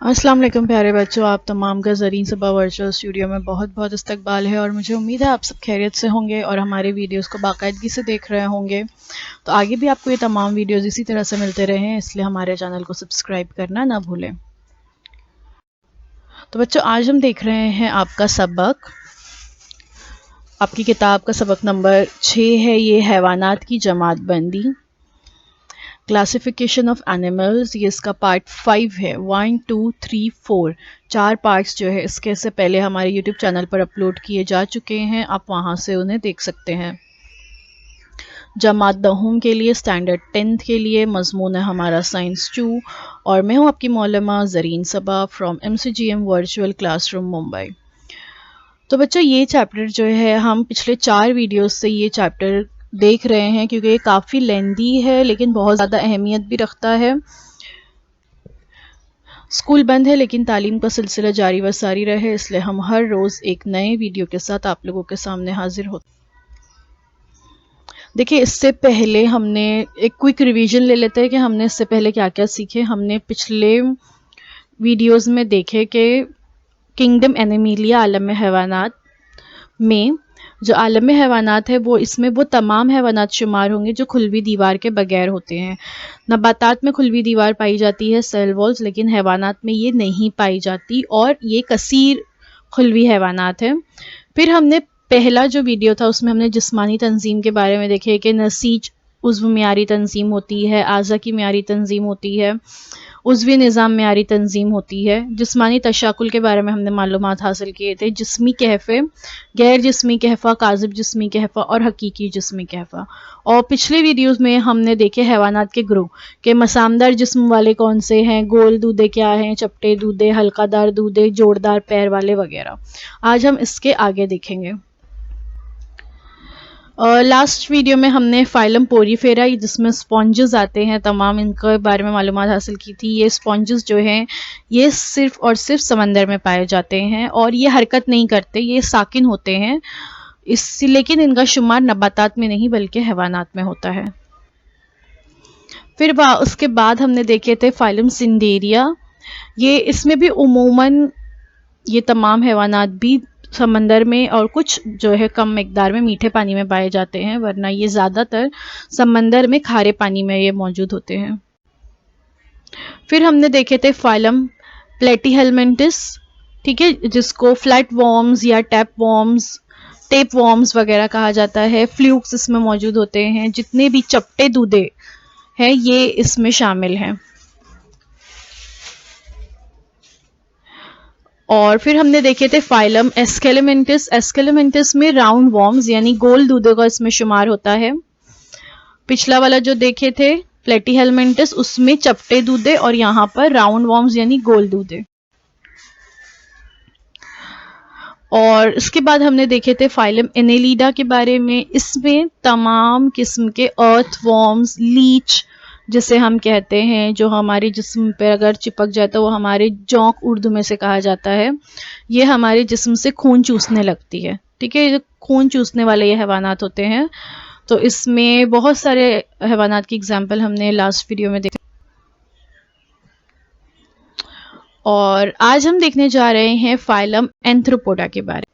अस्सलाम वालेकुम प्यारे बच्चों, आप तमाम का ज़रीन सबा वर्चुअल स्टूडियो में बहुत बहुत इस्तकबाल है और मुझे उम्मीद है आप सब खैरियत से होंगे और हमारे वीडियोस को बाकायदगी से देख रहे होंगे। तो आगे भी आपको ये तमाम वीडियोस इसी तरह से मिलते रहें, इसलिए हमारे चैनल को सब्सक्राइब करना ना भूलें। तो बच्चों, आज हम देख रहे हैं आपका सबक, आपकी किताब का सबक नंबर 6 है। ये हैवानात की जमात बंदी, क्लासिफिकेशन ऑफ एनिमल्स। ये इसका पार्ट 5 है। 1, 2, 3, 4 4 पार्ट्स जो है इसके से पहले हमारे यूट्यूब चैनल पर अपलोड किए जा चुके हैं, आप वहां से उन्हें देख सकते हैं। जमात दहूम के लिए स्टैंडर्ड 10th के लिए मजमून है हमारा साइंस 2 और मैं हूं आपकी Maulma Zareen Saba from MCGM virtual classroom Mumbai. तो बच्चों, ये चैप्टर जो है हम पिछले 4 वीडियोस से ये चैप्टर देख रहे हैं क्योंकि ये काफ़ी लेंदी है लेकिन बहुत ज़्यादा अहमियत भी रखता है। स्कूल बंद है लेकिन तालीम का सिलसिला जारी व सारी रहे, इसलिए हम हर रोज़ एक नए वीडियो के साथ आप लोगों के सामने हाजिर होते। देखिए, इससे पहले हमने एक क्विक रिवीजन ले लेते हैं कि हमने इससे पहले क्या क्या सीखे। हमने पिछले वीडियोस में देखे कि किंगडम एनिमलिया आलम हैवानात में जो आलम हैवानात है वो इसमें वो तमाम हैवानात शुमार होंगे जो खुलवी दीवार के बगैर होते हैं। नबातात में खुलवी दीवार पाई जाती है, सेल वॉल्स, लेकिन हैवानात में ये नहीं पाई जाती और ये कसीर खुलवी हैवानात है। फिर हमने पहला जो वीडियो था उसमें हमने जिस्मानी तंजीम के बारे में देखे कि नसीज उज़्व मियारी तंजीम होती है, आज़ा की मियारी तंजीम होती है, उज़वी निज़ाम मियारी तंजीम होती है। जिस्मानी तशाकुल के बारे में हमने मालूमात हासिल किए थे, जिस्मी कहफ़े, गैर जिस्मी कहफ़ा, काज़िब जिस्मी कहफ़ा और हकीकी जिस्मी कहफ़ा। और पिछले वीडियोस में हमने देखे हैवानात के ग्रुप के मसामदार जिस्म वाले कौन से हैं, गोल दूधे क्या हैं, चपटे दूधे, हल्कादार दूधे, जोड़दार पैर वाले वगैरह। आज हम इसके आगे देखेंगे। लास्ट वीडियो में हमने फाइलम पोरीफेरा जिसमें स्पॉन्जेस आते हैं तमाम, इनके बारे में मालूमात हासिल की थी। ये स्पॉन्जेस जो हैं ये सिर्फ और सिर्फ समंदर में पाए जाते हैं और ये हरकत नहीं करते, ये साकिन होते हैं इससे, लेकिन इनका शुमार नबातात में नहीं बल्कि हैवानात में होता है। फिर उसके बाद हमने देखे थे फाइलम सिंडेरिया। ये इसमें भी उमूमन ये तमाम हैवानात भी समंदर में और कुछ जो है कम मिकदार में मीठे पानी में पाए जाते हैं, वरना ये ज़्यादातर समंदर में खारे पानी में ये मौजूद होते हैं। फिर हमने देखे थे फाइलम प्लेटीहेलमिंथिस, ठीक है, जिसको फ्लैट वॉर्म्स या टेप वॉर्म्स वगैरह कहा जाता है। फ्लूक्स इसमें मौजूद होते हैं। जितने भी चपटे दूधे हैं ये इसमें शामिल हैं। और फिर हमने देखे थे फाइलम एस्केलेमेंटिस। एस्केलेमेंटिस में राउंड वॉर्म्स यानी गोल दूधे का इसमें शुमार होता है। पिछला वाला जो देखे थे प्लेटीहेलमिंथिस उसमें चपटे दूधे और यहाँ पर राउंड वॉर्म्स यानी गोल दूधे। और इसके बाद हमने देखे थे फाइलम एनेलिडा के बारे में। इसमें तमाम किस्म के अर्थ वॉर्म्स, लीच जिसे हम कहते हैं, जो हमारे जिस्म पर अगर चिपक जाए तो वो हमारे जोंक उर्दू में से कहा जाता है, ये हमारे जिस्म से खून चूसने लगती है, ठीक है, खून चूसने वाले ये हैवानात होते हैं। तो इसमें बहुत सारे हैवानात की एग्जांपल हमने लास्ट वीडियो में देखे और आज हम देखने जा रहे हैं फाइलम एंथ्रोपोडा के बारे में।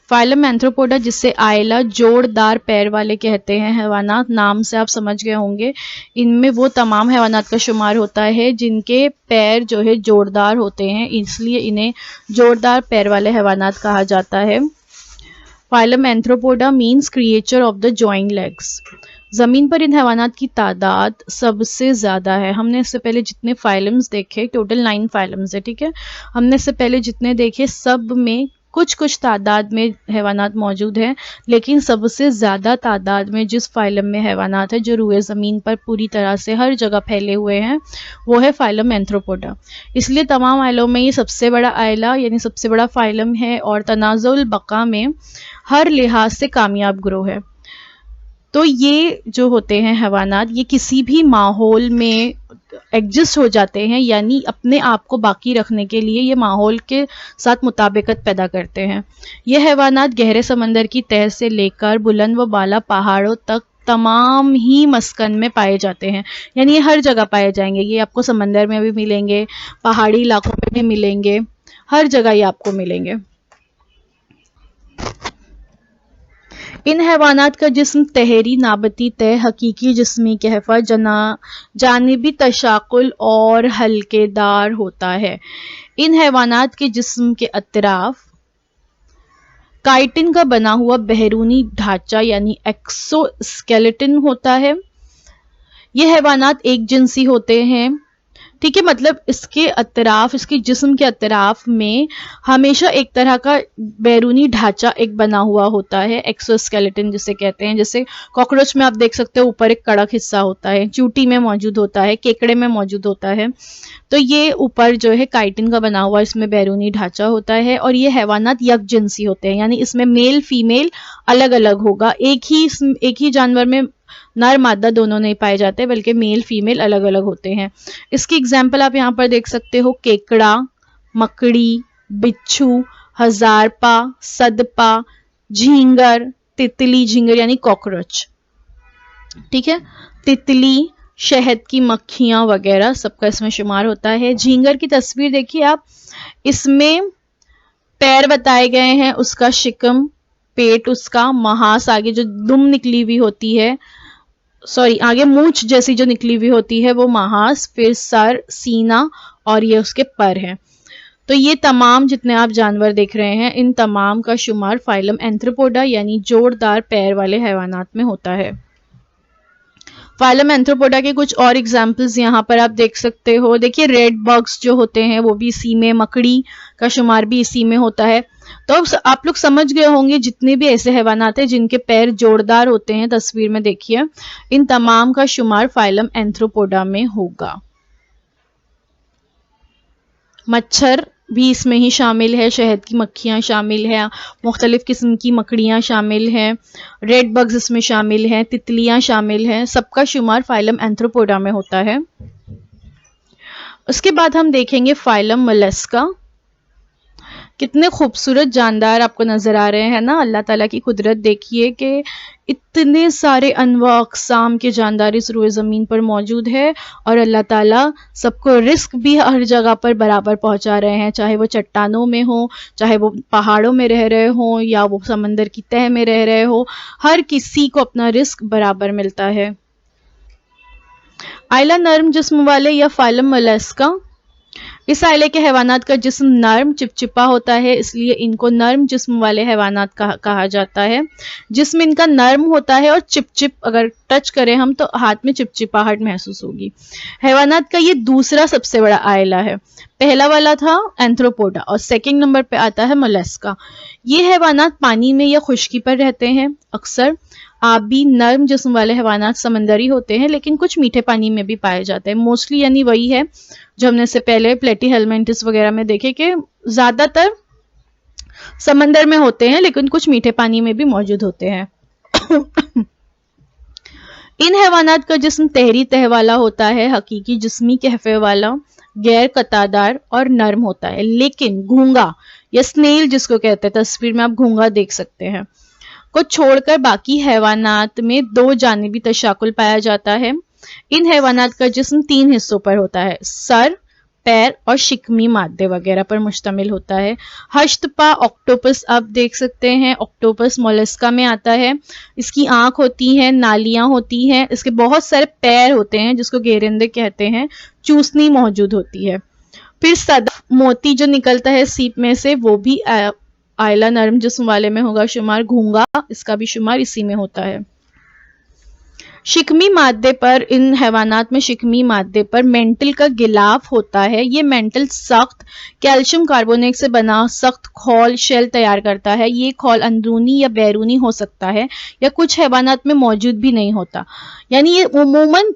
फाइलम एंथ्रोपोडा जिसे आयला जोड़दार पैर वाले कहते हैं हैवानात, नाम से आप समझ गए होंगे, इनमें वो तमाम हैवानात का शुमार होता है जिनके पैर जो है जोड़दार होते हैं, इसलिए इन्हें जोड़दार पैर वाले हैवानात कहा जाता है। Phylum arthropoda means creature of the joint legs. ज़मीन पर इन हैवानात की तादाद सबसे ज़्यादा है। हमने इससे पहले जितने फाइलम्स देखे, टोटल 9 फाइलम्स है, ठीक है, हमने इससे पहले जितने देखे सब में कुछ कुछ तादाद में हैवानात मौजूद हैं, लेकिन सबसे ज़्यादा तादाद में जिस फाइलम में हैवानात है जो रूए ज़मीन पर पूरी तरह से हर जगह फैले हुए हैं वो है फाइलम एंथ्रोपोडा। इसलिए तमाम आयलों में ये सबसे बड़ा आयला यानी सबसे बड़ा फाइलम है और तनाज़ुल बका में हर लिहाज से कामयाब ग्रोह है। तो ये जो होते हैं हैवानात ये किसी भी माहौल में एडजस्ट हो जाते हैं, यानी अपने आप को बाकी रखने के लिए ये माहौल के साथ मुताबिकत पैदा करते हैं। ये हैवानात गहरे समंदर की तह से लेकर बुलंद व बाला पहाड़ों तक तमाम ही मस्कन में पाए जाते हैं, यानी ये हर जगह पाए जाएंगे। ये आपको समंदर में भी मिलेंगे, पहाड़ी इलाकों में भी मिलेंगे, हर जगह ये आपको मिलेंगे। इन हैवानात का जिस्म तहरी, नाबती तय, हकीकी जिस्मी कहफा, जानिबी तशाकुल और हल्केदार होता है। इन हैवानात के जिस्म के अतराफ काइटिन का बना हुआ बैरूनी ढांचा यानी एक्सोस्केलेटन होता है। ये हैवानात एक जिनसी होते हैं, ठीक है, मतलब इसके अतराफ, इसके जिस्म के अतराफ में हमेशा एक तरह का बैरूनी ढांचा एक बना हुआ होता है, एक्सोस्केलेटन जिसे कहते हैं। जैसे कॉकरोच में आप देख सकते हो ऊपर एक कड़क हिस्सा होता है, चूटी में मौजूद होता है, केकड़े में मौजूद होता है, तो ये ऊपर जो है काइटिन का बना हुआ इसमें बैरूनी ढांचा होता है। और ये हैवानात यकजिनसी होते हैं, यानी इसमें मेल फीमेल अलग अलग होगा, एक ही जानवर में नर मादा दोनों नहीं पाए जाते, बल्कि मेल फीमेल अलग अलग होते हैं। इसकी एग्जाम्पल आप यहाँ पर देख सकते हो, केकड़ा, मकड़ी, बिच्छू, हजारपा, सदपा, झींगर, तितली, झींगर यानी कॉकरोच, ठीक है, तितली, शहद की मक्खियां वगैरह सबका इसमें शुमार होता है। झींगर की तस्वीर देखिए आप, इसमें पैर बताए गए हैं, उसका शिकम, पेट उसका, महास, आगे जो दुम निकली हुई होती है, सॉरी आगे मूंछ जैसी जो निकली हुई होती है वो महास, फिर सर, सीना और ये उसके पर हैं। तो ये तमाम जितने आप जानवर देख रहे हैं, इन तमाम का शुमार फाइलम एंथ्रोपोडा यानी जोरदार पैर वाले हैवानात में होता है। फाइलम एंथ्रोपोडा के कुछ और एग्जाम्पल्स यहाँ पर आप देख सकते हो। देखिए रेड बग्स जो होते हैं वो भी इसी में, मकड़ी का शुमार भी इसी में होता है। तो अब आप लोग समझ गए होंगे जितने भी ऐसे हैवानात हैं जिनके पैर जोरदार होते हैं, तस्वीर में देखिए, इन तमाम का शुमार फाइलम एंथ्रोपोडा में होगा। मच्छर भी इसमें ही शामिल है, शहद की मक्खियां शामिल है, मुख्तलिफ किस्म की मकड़ियां शामिल हैं, रेड बग्स इसमें शामिल हैं, तितलियां शामिल हैं, सबका शुमार फाइलम एंथ्रोपोडा में होता है। उसके बाद हम देखेंगे फाइलम मोलस्का। कितने खूबसूरत जानदार आपको नजर आ रहे हैं ना, अल्लाह ताला की कुदरत देखिए कि इतने सारे अनवा अक़साम के जानदार इस रुए ज़मीन पर मौजूद है और अल्लाह ताला सबको रिस्क भी हर जगह पर बराबर पहुंचा रहे हैं, चाहे वो चट्टानों में हो, चाहे वो पहाड़ों में रह रहे हो या वो समंदर की तह में रह रहे हो, हर किसी को अपना रिस्क बराबर मिलता है। आइला नर्म जिस्म वाले या फाइलम मोलस्का, इस आइले के हैवानात का जिस्म नर्म चिपचिपा होता है, इसलिए इनको नर्म जिस्म वाले हैवानात कहा जाता है। जिस्म इनका नर्म होता है और चिपचिप, अगर टच करें हम तो हाथ में चिपचिपाहट महसूस होगी। हैवानात का ये दूसरा सबसे बड़ा आइला है, पहला वाला था एंथ्रोपोडा और सेकंड नंबर पे आता है मोलस्का। ये हैवानात पानी में या खुश्की पर रहते हैं। अक्सर आबी नर्म जिस्म वाले हैवानात समंदरी होते हैं, लेकिन कुछ मीठे पानी में भी पाए जाते हैं। मोस्टली यानी वही है जो हमने से पहले प्लेटीहेलमिंथस वगैरह में देखे कि ज्यादातर समंदर में होते हैं, लेकिन कुछ मीठे पानी में भी मौजूद होते हैं। इन हैवानात का जिस्म तहरी तह वाला होता है, हकीकी जिस्मी कहफे वाला, गैर कतादार और नर्म होता है। लेकिन घूंगा या स्नेल जिसको कहते हैं, तस्वीर में आप घूंगा देख सकते हैं, को छोड़कर बाकी हैवानात में दो जानिबी तशाकुल पाया जाता है। इन हैवानात का जिस्म 3 हिस्सों पर होता है, सर, पैर और शिकमी मादे वगैरह पर मुश्तमिल होता है। हश्तपा ऑक्टोपस आप देख सकते हैं, ऑक्टोपस मोलस्का में आता है। इसकी आंख होती है, नालियां होती हैं, इसके बहुत सारे पैर होते हैं जिसको गेरिंदे कहते हैं, चूसनी मौजूद होती है। फिर सदफ, मोती जो निकलता है सीप में से, वो भी आइला नर्म जिस्म वाले में होगा शुमार। घूंगा इसका भी शुमार इसी में होता है। शिकमी मादे पर, इन हैवानात में शिकमी मादे पर मेंटल का गिलाफ होता है। ये मेंटल सख्त कैल्शियम कार्बोनेट से बना सख्त खौल शेल तैयार करता है। ये खौल अंदरूनी या बैरूनी हो सकता है या कुछ हैवानात में मौजूद भी नहीं होता, यानी ये उमूमन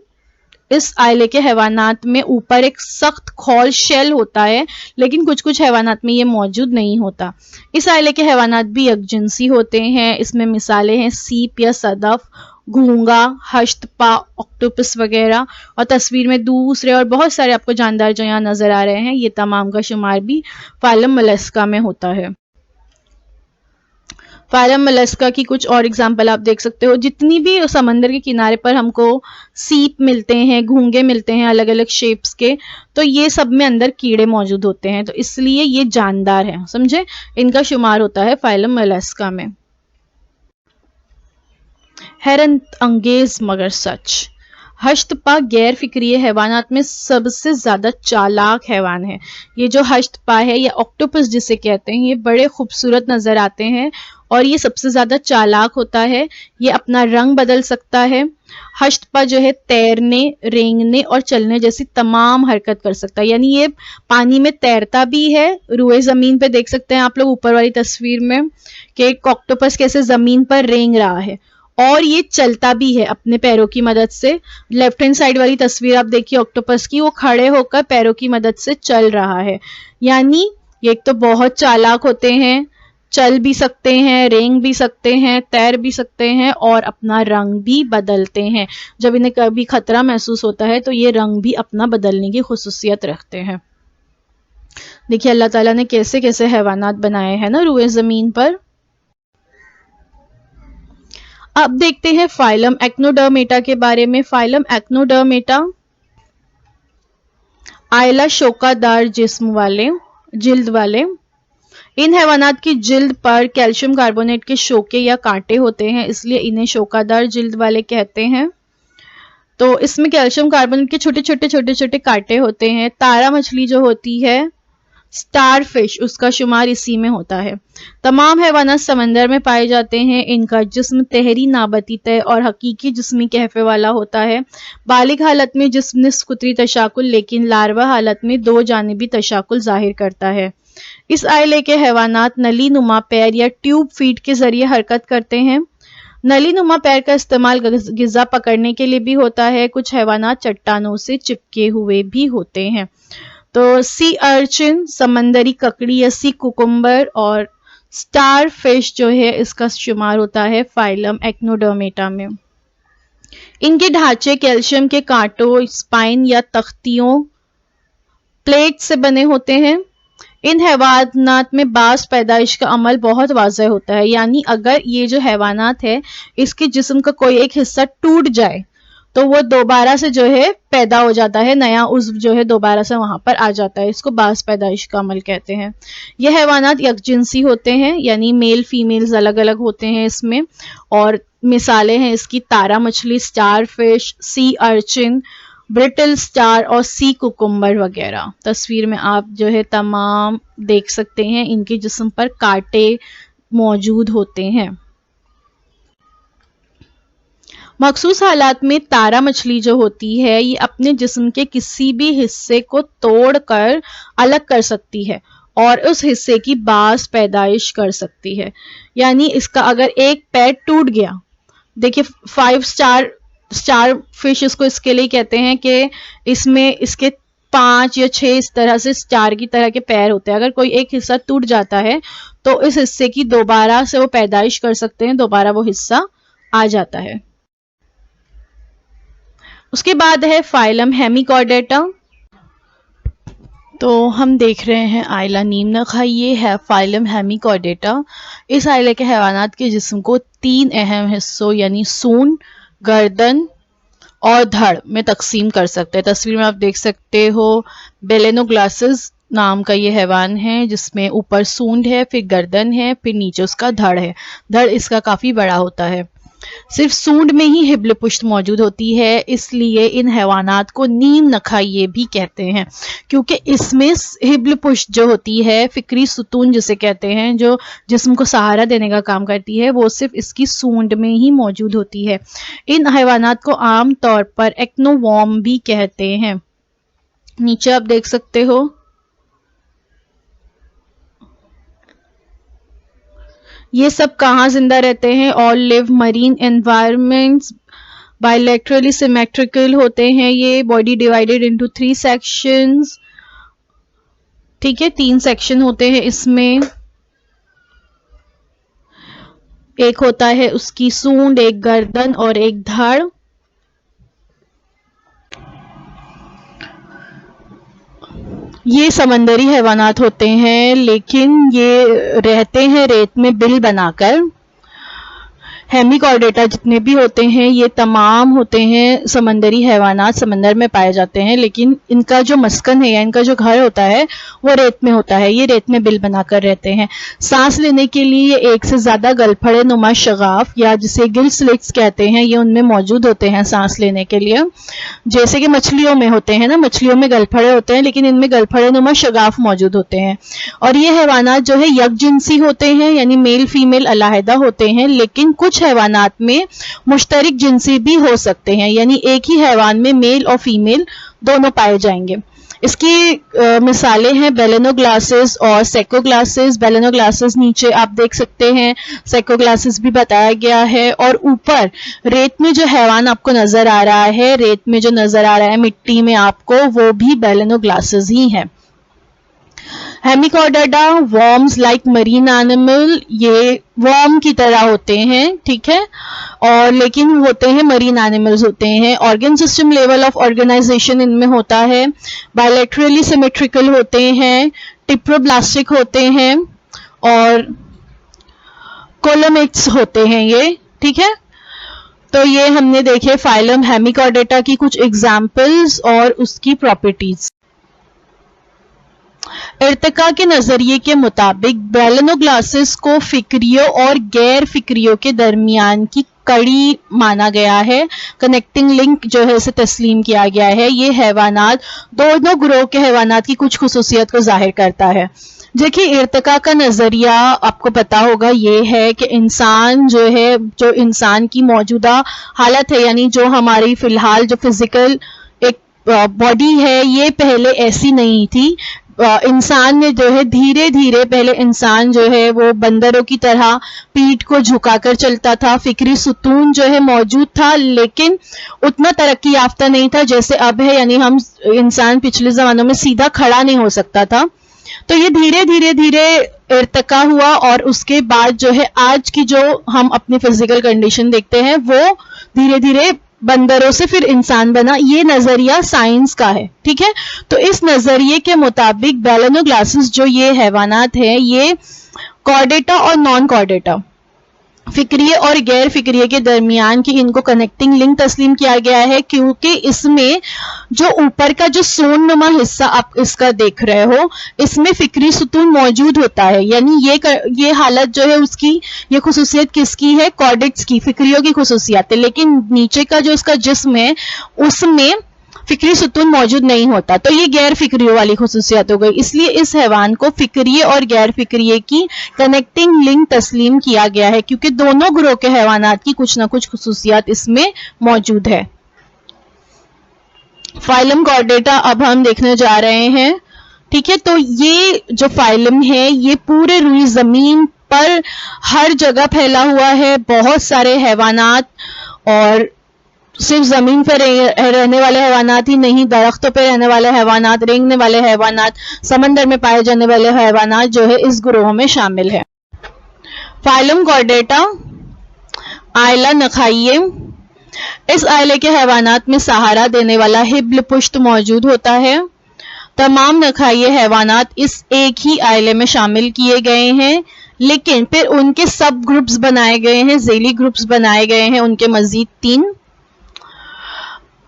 इस आइले के हैवानात में ऊपर एक सख्त खौल शेल होता है, लेकिन कुछ कुछ हैवानात में ये मौजूद नहीं होता। इस आइले के हैवानात भी यकजिनसी होते हैं। इसमें मिसालें हैं सीप या सदफ, घूंगा, हश्तपा, ऑक्टोपस वगैरह, और तस्वीर में दूसरे और बहुत सारे आपको जानदार जो यहाँ नजर आ रहे हैं, ये तमाम का शुमार भी फाइलम मोलस्का में होता है। फाइलम मोलस्का की कुछ और एग्जाम्पल आप देख सकते हो। जितनी भी समंदर के किनारे पर हमको सीप मिलते हैं, घोंगे मिलते हैं अलग अलग शेप्स के, तो ये सब में अंदर कीड़े मौजूद होते हैं, तो इसलिए ये जानदार है, समझे। इनका शुमार होता है फाइलम मोलस्का में। हैरत अंगेज मगर सच, हश्तपा गैर फिक्रिय हैवानात में सबसे ज्यादा चालाक हैवान है। ये जो हश्तपा है या ऑक्टोपस जिसे कहते हैं, ये बड़े खूबसूरत नजर आते हैं और ये सबसे ज्यादा चालाक होता है। ये अपना रंग बदल सकता है। हश्तपा जो है तैरने, रेंगने और चलने जैसी तमाम हरकत कर सकता है, यानी ये पानी में तैरता भी है। रुए जमीन पे देख सकते हैं आप लोग ऊपर वाली तस्वीर में कि ऑक्टोपस कैसे जमीन पर रेंग रहा है, और ये चलता भी है अपने पैरों की मदद से। लेफ्ट हैंड साइड वाली तस्वीर आप देखिए ऑक्टोपस की, वो खड़े होकर पैरों की मदद से चल रहा है। यानी ये एक तो बहुत चालाक होते हैं, चल भी सकते हैं, रेंग भी सकते हैं, तैर भी सकते हैं और अपना रंग भी बदलते हैं। जब इन्हें कभी खतरा महसूस होता है तो ये रंग भी अपना बदलने की खुसूसियत रखते हैं। देखिए अल्लाह ताला ने कैसे कैसे हैवानात बनाए हैं ना रुए जमीन पर। अब देखते हैं फाइलम एक्नोडर्मेटा के बारे में। फाइलम एक्नोडर्मेटा आयला शोकादार जिस्म वाले, जिल्द वाले। इन हैवानात की जिल्द पर कैल्शियम कार्बोनेट के शोके या कांटे होते हैं, इसलिए इन्हें शोकादार जिल्द वाले कहते हैं। तो इसमें कैल्शियम कार्बोनेट के छोटे छोटे कांटे होते हैं। तारा मछली जो होती है, स्टार फिश, उसका शुमार इसी में होता है। तमाम हैवानात समंदर में पाए जाते हैं। इनका जिस्म तहरी नाबती तय और हकीकी जिस्मी कहफे वाला होता है। बालिग हालत में जिस्म निस्फ कुतरी तशाकुल, लेकिन लार्वा हालत में दो जानिबी तशाकुल जाहिर करता है। इस आइले के हैवानात नली नुमा पैर या ट्यूब फीट के जरिए हरकत करते हैं। नली नुमा पैर का इस्तेमाल गिजा पकड़ने के लिए भी होता है। कुछ हैवानात चट्टानों से चिपके हुए भी होते हैं। तो सी अर्चिन, समंदरी ककड़ी या सी कुकुम्बर और स्टार फिश जो है इसका शुमार होता है फाइलम एक्नोडर्मेटा में। इनके ढांचे कैल्शियम के कांटों, स्पाइन या तख्तियों, प्लेट से बने होते हैं। इन हैवानात में बास पैदाइश का अमल बहुत वाज़ेह होता है, यानी अगर ये जो हैवानात है इसके जिस्म का कोई एक हिस्सा टूट जाए तो वो दोबारा से जो है पैदा हो जाता है, नया उज़्व जो है दोबारा से वहां पर आ जाता है। इसको बास पैदाइश का अमल कहते हैं। ये हैवानात यकजिनसी होते हैं, यानी मेल फीमेल्स अलग अलग होते हैं इसमें। और मिसालें हैं इसकी तारा मछली, star fish, sea urchin, brittle star और सी कुकुम्बर वगैरह। तस्वीर में आप जो है तमाम देख सकते हैं, इनके जिस्म पर कांटे मौजूद होते हैं। मखसूस हालात में तारा मछली जो होती है ये अपने जिस्म के किसी भी हिस्से को तोड़कर अलग कर सकती है और उस हिस्से की बास पैदाइश कर सकती है। यानी इसका अगर एक पैर टूट गया, देखिए 5 स्टार फिश इसको इसके लिए कहते हैं कि इसमें इसके 5 या 6 इस तरह से स्टार की तरह के पैर होते हैं। अगर कोई एक हिस्सा टूट जाता है तो इस हिस्से की दोबारा से वो पैदाइश कर सकते हैं, दोबारा वो हिस्सा आ जाता है। उसके बाद है फाइलम हेमिकॉर्डेटा। तो हम देख रहे हैं आइला नीमनखा, ये है फाइलम हेमिकॉर्डेटा। इस आइले के हैवानात के जिस्म को 3 अहम हिस्सों यानी सूंड, गर्दन और धड़ में तकसीम कर सकते हैं। तस्वीर में आप देख सकते हो बेलेनोग्लासिस नाम का ये हैवान है, जिसमें ऊपर सूंड है, फिर गर्दन है, फिर नीचे उसका धड़ है। धड़ इसका काफी बड़ा होता है। सिर्फ सूंड में ही हिब्ल पुश्त मौजूद होती है, इसलिए इन हैवानात को नीम नखा ये भी कहते हैं, क्योंकि इसमें हिब्ल पुश्त जो होती है, फिक्री सुतून जिसे कहते हैं, जो जिस्म को सहारा देने का काम करती है, वो सिर्फ इसकी सूंड में ही मौजूद होती है। इन हैवानात को आम तौर पर एक्नोवॉर्म भी कहते हैं। नीचे आप देख सकते हो ये सब कहाँ जिंदा रहते हैं। All live marine environments, bilaterally symmetrical होते हैं। ये बॉडी डिवाइडेड इनटू 3 सेक्शंस, ठीक है, 3 सेक्शन होते हैं इसमें। एक होता है उसकी सूंड, एक गर्दन और एक धड़। ये समंदरी हैवानात होते हैं, लेकिन ये रहते हैं रेत में बिल बनाकर। हेमिकॉर्डेटा जितने भी होते हैं ये तमाम होते हैं समंदरी हैवानात, समंदर में पाए जाते हैं, लेकिन इनका जो मस्कन है या इनका जो घर होता है वो रेत में होता है। ये रेत में बिल बनाकर रहते हैं। सांस लेने के लिए एक से ज्यादा गलफड़े नुमा शगाफ या जिसे गिल स्लिट्स कहते हैं ये उनमें मौजूद होते हैं सांस लेने के लिए। जैसे कि मछलियों में होते हैं ना, मछलियों में गलफड़े होते हैं लेकिन इनमें गलफड़े नुमा शगाफ मौजूद होते हैं। और ये हैवानात जो है यकजिनसी होते हैं, यानी मेल फीमेल अलहदा होते हैं, लेकिन कुछ हैवानात में मुश्तरक जिनसी भी हो सकते हैं, यानी एक ही हैवान में मेल और फीमेल दोनों पाए जाएंगे। इसकी मिसालें हैं बेलेनोग्लासेस और सेकोग्लासेस। बेलेनोग्लासेस नीचे आप देख सकते हैं, सेकोग्लासेस भी बताया गया है, और ऊपर रेत में जो हैवान आपको नजर आ रहा है, रेत में जो नजर आ रहा है मिट्टी में आपको, वो भी बेलेनोग्लासेस ही है। Hemichordata worms like marine animal, ये वर्म की तरह होते हैं, ठीक है, और लेकिन होते हैं मरीन एनिमल्स होते हैं। Organ system level of organisation इनमें होता है, बायलैटरली सिमेट्रिकल होते हैं, टिप्रोब्लास्टिक होते हैं और कोलोमेट्स होते हैं ये, ठीक है। तो ये हमने देखे फाइलम हेमिकॉर्डेटा की कुछ एग्जाम्पल्स और उसकी प्रॉपर्टीज। इर्तिका के नजरिए के मुताबिक बेलेनोग्लासेस को फिक्रियों और गैर फिक्रियों के दरमियान की कड़ी माना गया है, कनेक्टिंग लिंक जो है इसे तस्लीम किया गया है। ये हैवानात दोनों ग्रोह के हैवानात की कुछ खुसूसियत को जाहिर करता है। देखिए, इर्तिका का नजरिया आपको पता होगा ये है कि इंसान जो है, जो इंसान की मौजूदा हालत है, यानी जो हमारी फिलहाल जो फिजिकल एक बॉडी है, ये पहले ऐसी नहीं थी। इंसान ने जो है धीरे धीरे, पहले इंसान जो है वो बंदरों की तरह पीठ को झुकाकर चलता था, फिक्री सुतून जो है मौजूद था, लेकिन उतना तरक्की याफ्ता नहीं था जैसे अब है, यानी हम इंसान पिछले जमानों में सीधा खड़ा नहीं हो सकता था। तो ये धीरे धीरे धीरे इर्तिका हुआ और उसके बाद जो है आज की जो हम अपनी फिजिकल कंडीशन देखते हैं वो धीरे धीरे बंदरों से फिर इंसान बना। ये नजरिया साइंस का है, ठीक है। तो इस नजरिए के मुताबिक बेलेनोग्लासेस जो ये हैवानात हैं, ये कॉर्डेटा और नॉन कॉर्डेटा, फिक्रिय और गैर फिक्रिय के दरमियान की इनको कनेक्टिंग लिंक तस्लीम किया गया है, क्योंकि इसमें जो ऊपर का जो सोन नुमा हिस्सा आप इसका देख रहे हो, इसमें फिक्री सुतून मौजूद होता है, यानी ये हालत जो है उसकी, ये खुसूसियत किसकी है? कॉर्डेट्स की, फिक्रियों की खुसूसियत है। लेकिन नीचे का जो इसका जिस्म है उसमें फिक्री सुतून मौजूद नहीं होता, तो ये गैर फिक्रियों वाली खुसूसियत हो गई। इसलिए इस हैवान को फिक्रिय और गैर फिक्रिय की कनेक्टिंग लिंक तस्लीम किया गया है, क्योंकि दोनों ग्रोह के हैवानात की कुछ ना कुछ खुसूसियत इसमें मौजूद है। फाइलम कॉर्डेटा अब हम देखने जा रहे हैं, ठीक है। तो ये जो फाइलम है ये पूरे रुई जमीन पर हर जगह फैला हुआ है। बहुत सारे हैवानात, और सिर्फ जमीन पर रहने वाले हैवानात ही नहीं, दरख्तों पर रहने वाले हैवानात, रेंगने वाले हैवानात, समंदर में पाए जाने वाले हैवानात जो है इस ग्रोह में शामिल है। फाइलम कॉर्डेटा, आयला नखाइये। इस आयले के हैवानात में सहारा देने वाला हिब्ल पुश्त मौजूद होता है। तमाम नखाइये हैवानात इस एक ही आयले में शामिल किए गए हैं, लेकिन फिर उनके सब ग्रुप्स बनाए गए हैं, झेली ग्रुप्स बनाए गए हैं, उनके मजीद 3।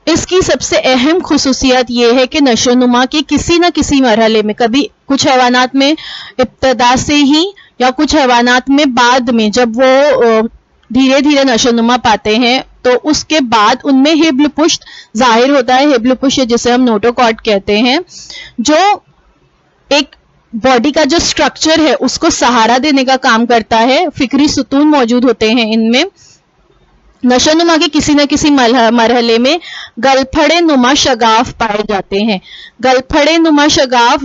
इसकी सबसे अहम खुसूसियत यह है कि नशोनुमा के किसी न किसी मरहले में, कभी कुछ हैवानात में इब्तदा से ही या कुछ हैवानात में बाद में, जब वो धीरे धीरे नशोनुमा पाते हैं तो उसके बाद उनमें हिब्ल पुश्त जाहिर होता है। हिब्ल पुश्त जिसे हम नोटोकॉर्ड कहते हैं, जो एक बॉडी का जो स्ट्रक्चर है उसको सहारा देने का काम करता है। फिक्री सुतून मौजूद होते हैं इनमें। नशोनुमा के किसी न किसी मरहले में गलफड़े नुमा शगाफ पाए जाते हैं। गलफड़े नुमा शगाफ,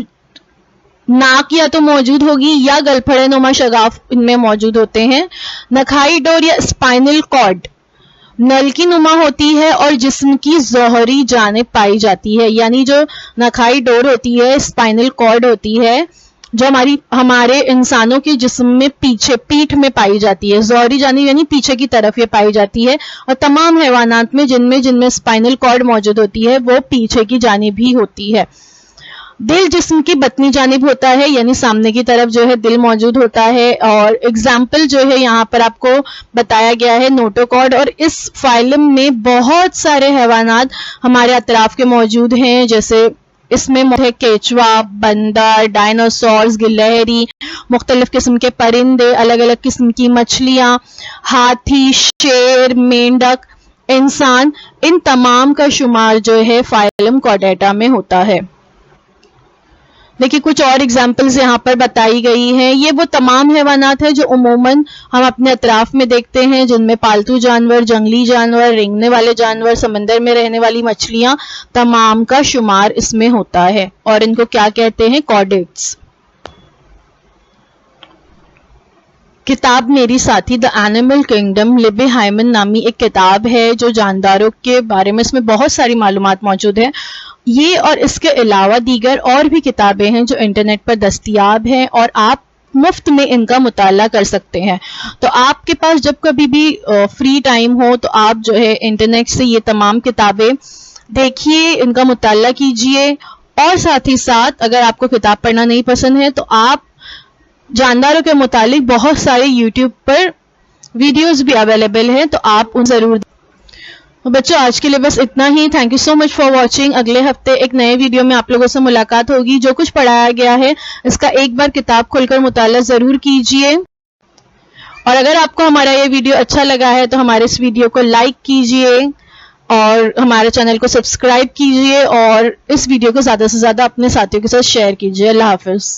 नाक या तो मौजूद होगी या गलफड़े नुमा शगाफ इनमें मौजूद होते हैं। नखाई डोर या स्पाइनल कॉर्ड नलकी नुमा होती है और जिस्म की जोहरी जानिब पाई जाती है, यानी जो नखाई डोर होती है, स्पाइनल कॉर्ड होती है, जो हमारे इंसानों के जिस्म में पीछे पीठ में पाई जाती है, जोहरी जानिब यानी पीछे की तरफ ये पाई जाती है। और तमाम हैवानात में जिनमें स्पाइनल कॉर्ड मौजूद होती है वो पीछे की जानिब ही होती है। دل جسم کی بطنی جانب ہوتا ہے، یعنی سامنے کی طرف جو ہے دل موجود ہوتا ہے. اور اگزامپل جو ہے یہاں پر آپ کو بتایا گیا ہے نوٹوکارڈ، اور اس فائلم میں بہت سارے حیوانات ہمارے اطراف کے موجود ہیں، جیسے اس میں کیچوا، بندر، ڈائناسورز، گلہری، مختلف قسم کے پرندے، الگ الگ قسم کی مچھلیاں، ہاتھی، شیر، مینڈک، انسان، ان تمام کا شمار جو ہے فائلم کارڈیٹا میں ہوتا ہے. دیکھیے کچھ اور اگزامپلز یہاں پر بتائی گئی ہیں. یہ وہ تمام حیوانات ہیں جو عموماً ہم اپنے اطراف میں دیکھتے ہیں، جن میں پالتو جانور، جنگلی جانور، رینگنے والے جانور، سمندر میں رہنے والی مچھلیاں، تمام کا شمار اس میں ہوتا ہے. اور ان کو کیا کہتے ہیں؟ کارڈیٹس. کتاب میری ساتھی دا اینیمل کنگڈم، لبی ہائمن نامی ایک کتاب ہے جو جانداروں کے بارے میں، اس میں بہت ساری معلومات موجود ہیں. یہ اور اس کے علاوہ دیگر اور بھی کتابیں ہیں جو انٹرنیٹ پر دستیاب ہیں اور آپ مفت میں ان کا مطالعہ کر سکتے ہیں. تو آپ کے پاس جب کبھی بھی فری ٹائم ہو تو آپ جو ہے انٹرنیٹ سے یہ تمام کتابیں دیکھیے، ان کا مطالعہ کیجیے. اور ساتھ ہی ساتھ اگر آپ کو کتاب پڑھنا نہیں پسند ہے تو آپ جانداروں کے متعلق بہت سارے یوٹیوب پر ویڈیوز بھی اویلیبل ہیں، تو آپ ان ضرور. بچوں آج کے لیے بس اتنا ہی. Thank you so much for watching. اگلے ہفتے ایک نئے ویڈیو میں آپ لوگوں سے ملاقات ہوگی. جو کچھ پڑھایا گیا ہے اس کا ایک بار کتاب کھول کر مطالعہ ضرور کیجیے. اور اگر آپ کو ہمارا یہ ویڈیو اچھا لگا ہے تو ہمارے اس ویڈیو کو لائک کیجیے اور ہمارے چینل کو سبسکرائب کیجیے، اور اس ویڈیو کو زیادہ سے زیادہ اپنے ساتھیوں کے ساتھ شیئر کیجیے. اللہ حافظ.